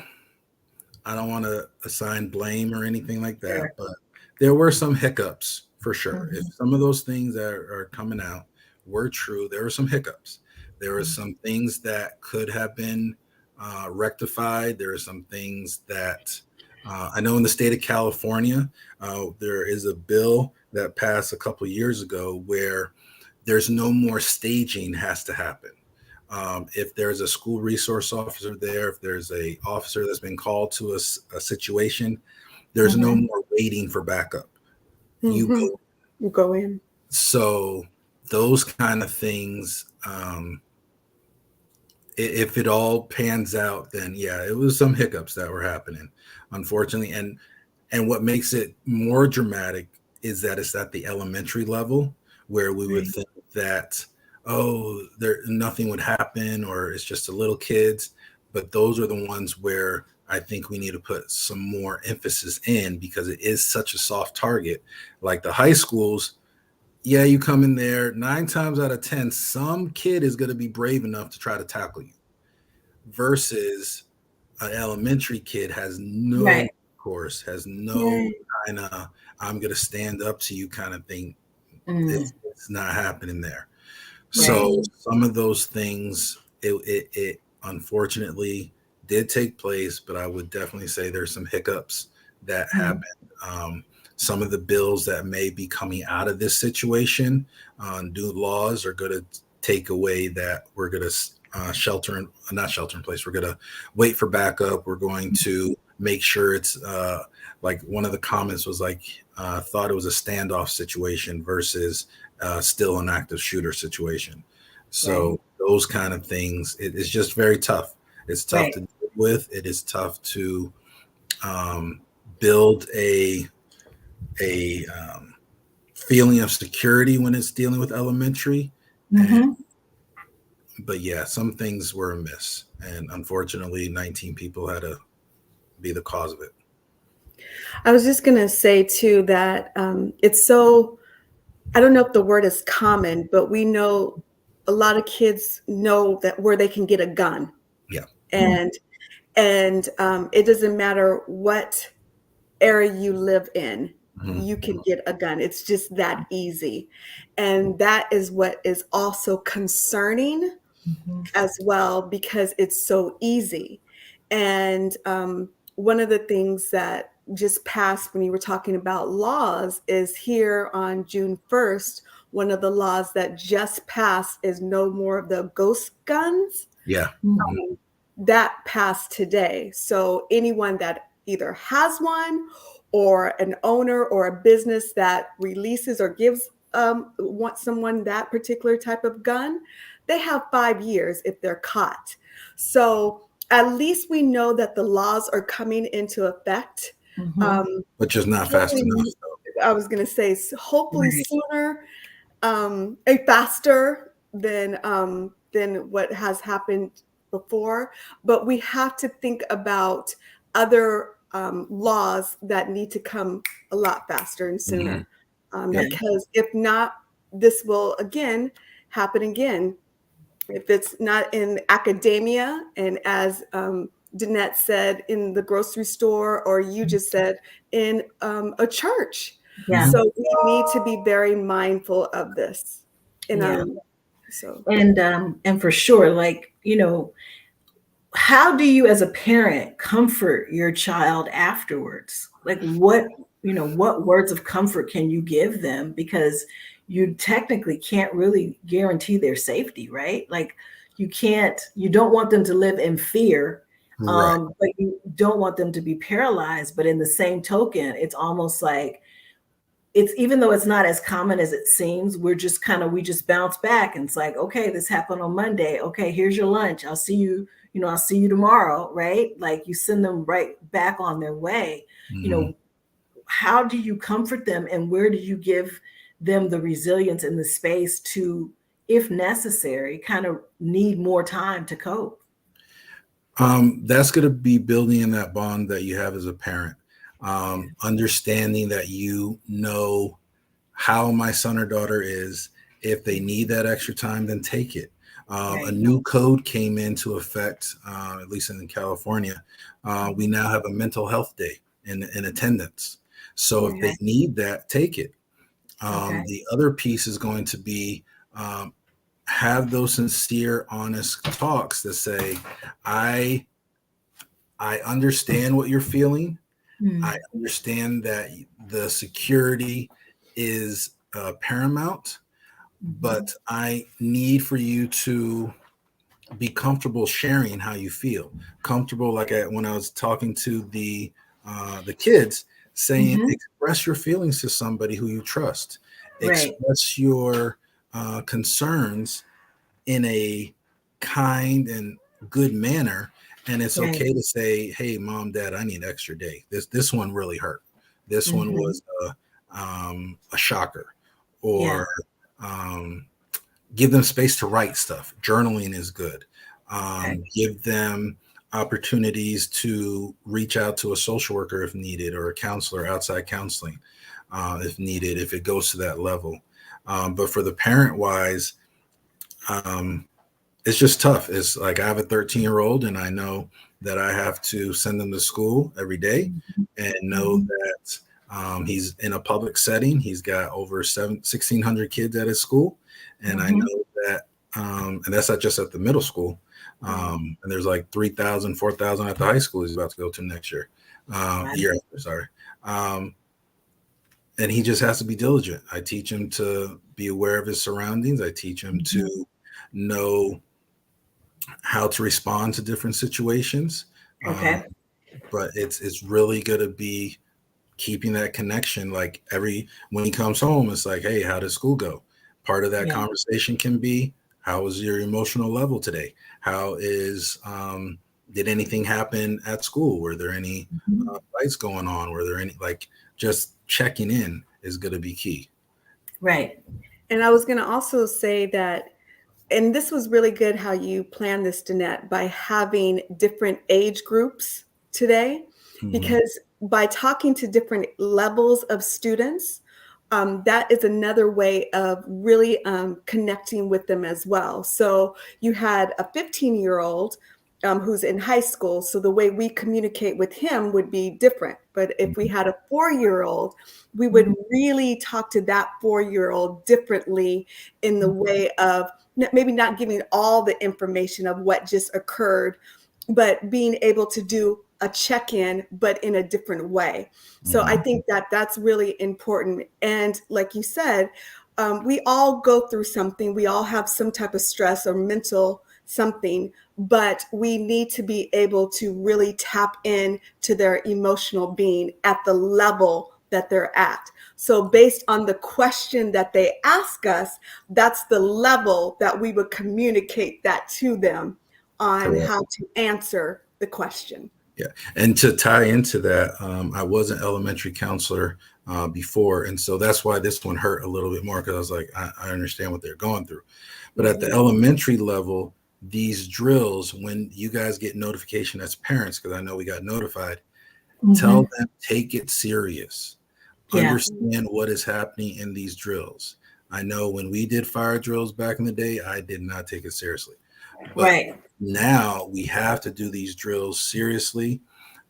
I don't want to assign blame or anything like that, Sure. but there were some hiccups for sure. Mhm. If some of those things that are coming out were true, there were some hiccups. There were some things that could have been rectified. There are some things that I know in the state of California, there is a bill that passed a couple years ago where there's no more staging has to happen. If there's a school resource officer there, if there's a officer that's been called to a situation, there's no more waiting for backup. You go. You go in. So those kind of things, if it all pans out, then yeah, it was some hiccups that were happening, unfortunately. And what makes it more dramatic is that it's at the elementary level, where we would think that, oh, nothing would happen, or it's just the little kids. But those are the ones where I think we need to put some more emphasis in, because it is such a soft target. Like the high schools, yeah, you come in there 9 times out of 10, some kid is going to be brave enough to try to tackle you, versus an elementary kid has no course, has no kind of I'm going to stand up to you kind of thing. It's not happening there. So some of those things, it unfortunately did take place, but I would definitely say there's some hiccups that happened. Some of the bills that may be coming out of this situation, new laws are going to take away that we're going to not shelter in place. We're going to wait for backup. We're going to make sure it's like one of the comments was like, thought it was a standoff situation versus still an active shooter situation. So those kind of things, it's just very tough. It's tough to deal with. It is tough to build a feeling of security when it's dealing with elementary. But yeah, some things were amiss, and unfortunately 19 people had to be the cause of it. I was just going to say too that it's so, I don't know if the word is common, but we know a lot of kids know that where they can get a gun. Yeah. And it doesn't matter what area you live in, you can get a gun. It's just that easy. And that is what is also concerning as well, because it's so easy. And one of the things that just passed when you were talking about laws is here on June 1st, one of the laws that just passed is no more of the ghost guns. Yeah. That passed today. So anyone that either has one, or an owner or a business that releases or gives want someone that particular type of gun, they have 5 years if they're caught. So at least we know that the laws are coming into effect. But just not fast enough. I was going to say, hopefully Right. sooner, faster than what has happened before. But we have to think about other laws that need to come a lot faster and sooner, Yeah. because if not, this will again happen again. If it's not in academia, and as Danette said, in the grocery store, or you just said in a church. Yeah. So we need to be very mindful of this. And Yeah. so And for sure, like, you know, how do you as a parent comfort your child afterwards? Like what, you know, what words of comfort can you give them? Because you technically can't really guarantee their safety, right? Like you don't want them to live in fear, Right. but you don't want them to be paralyzed. But in the same token, it's almost like it's, even though it's not as common as it seems, we just bounce back, and it's like, okay, this happened on Monday. Okay, here's your lunch. I'll see you, I'll see you tomorrow, right? Like you send them right back on their way. You know, how do you comfort them, and where do you give them the resilience and the space to, if necessary, kind of need more time to cope? That's going to be building in that bond that you have as a parent. Understanding that you know how my son or daughter is. If they need that extra time, then take it. A new code came into effect, at least in California. We now have a mental health day in attendance. So if they need that, take it. The other piece is going to be have those sincere, honest talks that say, I understand what you're feeling. I understand that the security is paramount, but I need for you to be comfortable sharing how you feel. Comfortable, like when I was talking to the kids, saying express your feelings to somebody who you trust. Express your concerns in a kind and good manner. And it's okay to say, hey, mom, dad, I need an extra day. This one really hurt. This one was a shocker. Or give them space to write stuff. Journaling is good. Give them opportunities to reach out to a social worker if needed, or a counselor, outside counseling if needed, if it goes to that level. But for the parent wise, it's just tough. It's like I have a 13-year-old, and I know that I have to send them to school every day, and know that he's in a public setting. He's got over 1,600 kids at his school. And I know that, and that's not just at the middle school. And there's like 3,000, 4,000 at the high school he's about to go to next year. Year after, sorry. And he just has to be diligent. I teach him to be aware of his surroundings. I teach him to know how to respond to different situations. But it's really going to be keeping that connection. Like when he comes home, it's like, hey, how did school go? Part of that conversation can be, how was your emotional level today? How is, did anything happen at school? Were there any fights going on? Were there any, like, just checking in is going to be key. Right. And I was going to also say that, and this was really good how you planned this, Danette, by having different age groups today, because by talking to different levels of students, that is another way of really connecting with them as well. So you had a 15-year-old who's in high school, so the way we communicate with him would be different. But if we had a 4-year-old, we would really talk to that 4-year-old differently, in the way of maybe not giving all the information of what just occurred, but being able to do a check-in, but in a different way. So I think that that's really important. And like you said, we all go through something. We all have some type of stress or mental something, but we need to be able to really tap in to their emotional being at the level that they're at. So based on the question that they ask us, that's the level that we would communicate that to them on Correct. how to answer the question. Yeah. And to tie into that, I was an elementary counselor before. And so that's why this one hurt a little bit more, because I was like, I understand what they're going through. But at the elementary level, these drills, when you guys get notification as parents, because I know we got notified, tell them, take it serious. Understand what is happening in these drills. I know when we did fire drills back in the day, I did not take it seriously. But now we have to do these drills seriously.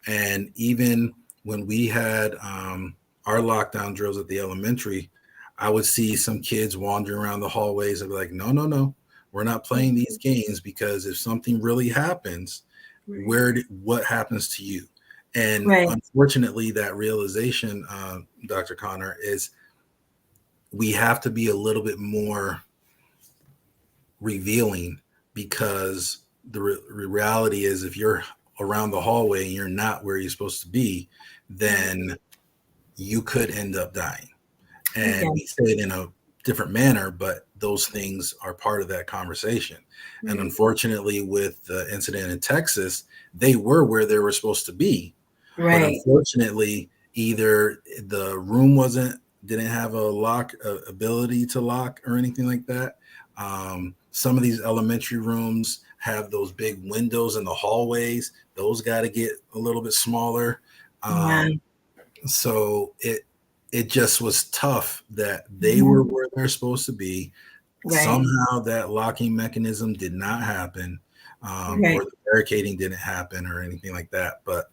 And even when we had our lockdown drills at the elementary, I would see some kids wandering around the hallways and be like, no, no, no, we're not playing these games, because if something really happens, what happens to you? And unfortunately, that realization, Dr. Connor, is we have to be a little bit more revealing, because the reality is, if you're around the hallway and you're not where you're supposed to be, then you could end up dying. And we say it in a different manner, but those things are part of that conversation. And unfortunately, with the incident in Texas, they were where they were supposed to be. But unfortunately, either the room didn't have a lock ability to lock or anything like that. Some of these elementary rooms have those big windows in the hallways. Those got to get a little bit smaller. So it just was tough that they were where they're supposed to be. Somehow that locking mechanism did not happen, or the barricading didn't happen or anything like that. But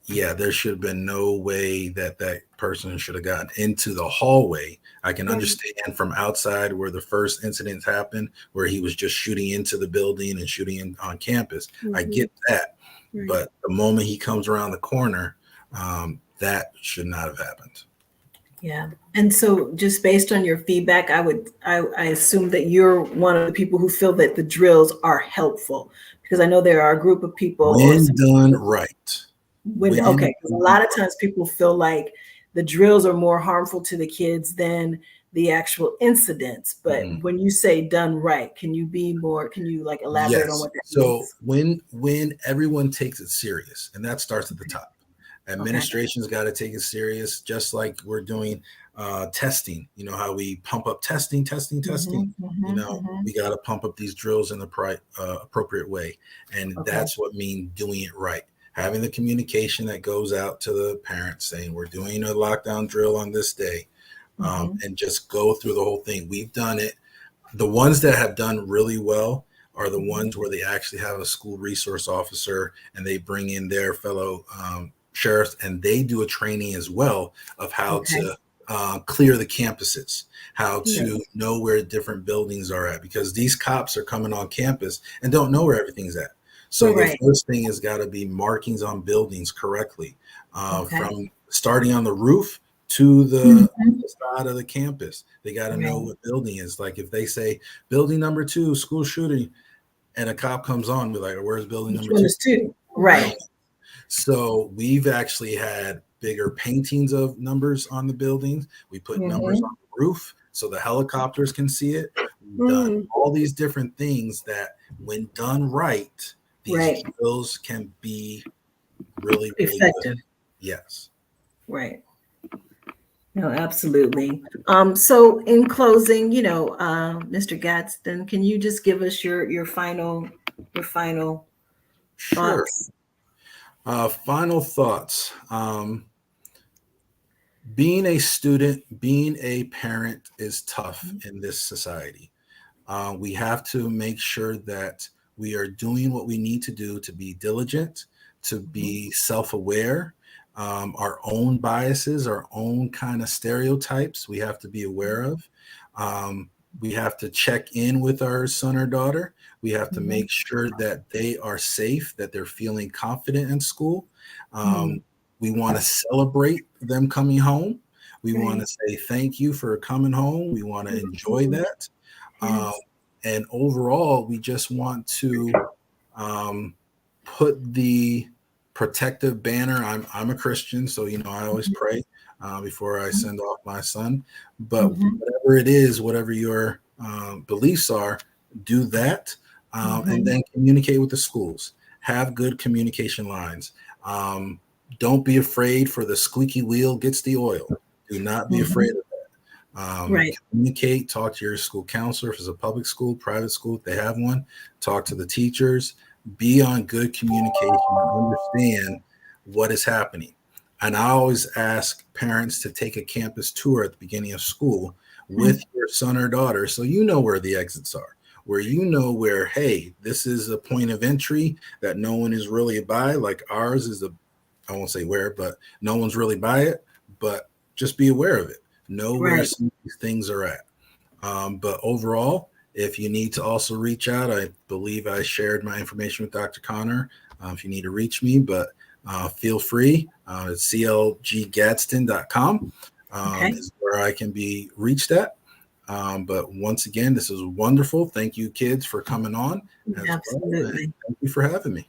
yeah, there should have been no way that person should have gotten into the hallway. I can understand from outside where the first incidents happened, where he was just shooting into the building and shooting on campus. I get that. But the moment he comes around the corner, that should not have happened. Yeah. And so just based on your feedback, I assume that you're one of the people who feel that the drills are helpful, because I know there are a group of people when done right. Because a lot of times people feel like the drills are more harmful to the kids than the actual incidents. But when you say done right, can you like elaborate on what that means? So when everyone takes it serious, and that starts at the top. Administration's got to take it serious, just like we're doing testing. You know how we pump up testing. We got to pump up these drills in the appropriate way. And that's what means doing it right. Having the communication that goes out to the parents saying, we're doing a lockdown drill on this day, and just go through the whole thing. We've done it. The ones that have done really well are the ones where they actually have a school resource officer and they bring in their fellow sheriffs, and they do a training as well of how to clear the campuses, how to know where different buildings are at, because these cops are coming on campus and don't know where everything's at. So the first thing has got to be markings on buildings correctly, from starting on the roof to the side of the campus. They got to know what building is. Like if they say building number 2, school shooting, and a cop comes on, be like, where's building number 2? Right. So we've actually had bigger paintings of numbers on the buildings. We put numbers on the roof so the helicopters can see it. We've done all these different things that, when done right, these drills can be really, really effective. Good. Yes. Right. No, absolutely. So in closing, Mr. Gadsden, can you just give us your final thoughts? Final thoughts. Being a student, being a parent is tough in this society. We have to make sure that we are doing what we need to do to be diligent, to be self-aware, our own biases, our own kind of stereotypes we have to be aware of. We have to check in with our son or daughter. We have to make sure that they are safe, that they're feeling confident in school. We want to celebrate them coming home. We want to say thank you for coming home. We want to enjoy that. And overall, we just want to put the protective banner. I'm a Christian, so I always pray. before I send off my son. But whatever it is, whatever your beliefs are, do that, and then communicate with the schools. Have good communication lines. Don't be afraid, for the squeaky wheel gets the oil. Do not be afraid of that. Right. Communicate, talk to your school counselor. If it's a public school, private school, if they have one, talk to the teachers. Be on good communication and understand what is happening. And I always ask parents to take a campus tour at the beginning of school with your son or daughter, so you know where the exits are, where you know where, hey, this is a point of entry that no one is really by. Like ours is I won't say where, but no one's really by it. But just be aware of it. Know where some of these things are at. But overall, if you need to also reach out, I believe I shared my information with Dr. Connor if you need to reach me, but feel free. It's clggadsden.com is where I can be reached at. But once again, this is wonderful. Thank you, kids, for coming on. Absolutely. Well. Thank you for having me.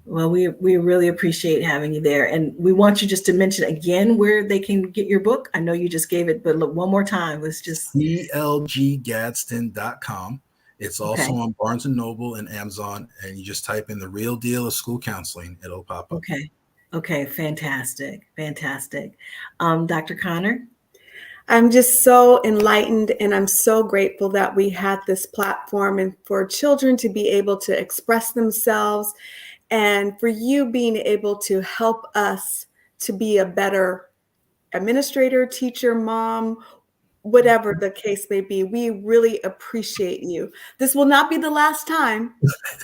Well, we really appreciate having you there. And we want you just to mention again where they can get your book. I know you just gave it, but look, one more time. Let's just clggadsden.com. It's also on Barnes & Noble and Amazon. And you just type in The Real Deal of School Counseling. It'll pop up. Okay. Fantastic. Dr. Connor? I'm just so enlightened, and I'm so grateful that we had this platform and for children to be able to express themselves, and for you being able to help us to be a better administrator, teacher, mom, whatever the case may be. We really appreciate you. This will not be the last time,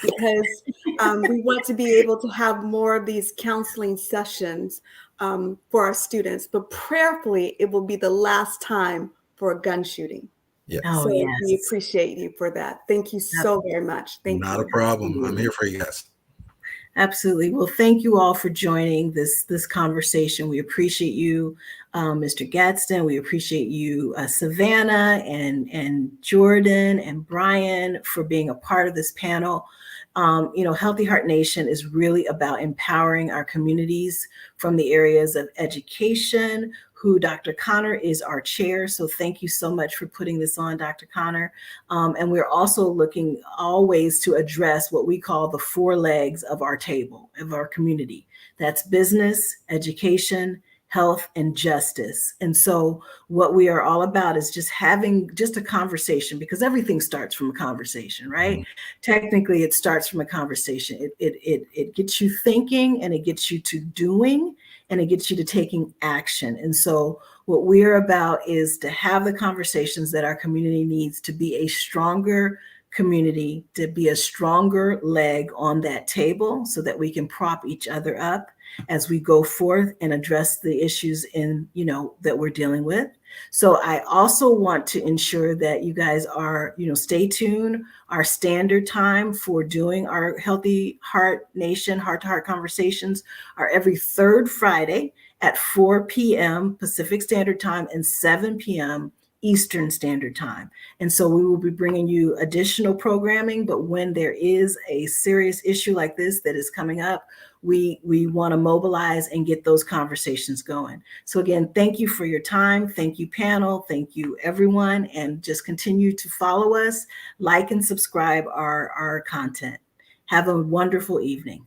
because we want to be able to have more of these counseling sessions for our students, but prayerfully, it will be the last time for a gun shooting. Yeah. So we appreciate you for that. Thank you so very much. Thank you. Not a problem. I'm here for you guys. Absolutely. Well, thank you all for joining this conversation. We appreciate you, Mr. Gadsden. We appreciate you, Savannah and Jordan and Brian, for being a part of this panel. Healthy Heart Nation is really about empowering our communities from the areas of education, who Dr. Connor is our chair. So thank you so much for putting this on, Dr. Connor. And we're also looking always to address what we call the 4 legs of our table, of our community. That's business, education, health, and justice. And so what we are all about is just having just a conversation, because everything starts from a conversation, right? Technically, it starts from a conversation. It gets you thinking, and it gets you to doing, and it gets you to taking action. And so what we're about is to have the conversations that our community needs to be a stronger community, to be a stronger leg on that table, so that we can prop each other up as we go forth and address the issues that we're dealing with. So I also want to ensure that you guys are, stay tuned. Our standard time for doing our Healthy Heart Nation heart-to-heart conversations are every 3rd Friday at 4 p.m. Pacific Standard Time and 7 p.m. Eastern Standard Time. And so we will be bringing you additional programming, but when there is a serious issue like this that is coming up, we want to mobilize and get those conversations going. So again, thank you for your time. Thank you, panel. Thank you, everyone. And just continue to follow us, like and subscribe our content. Have a wonderful evening.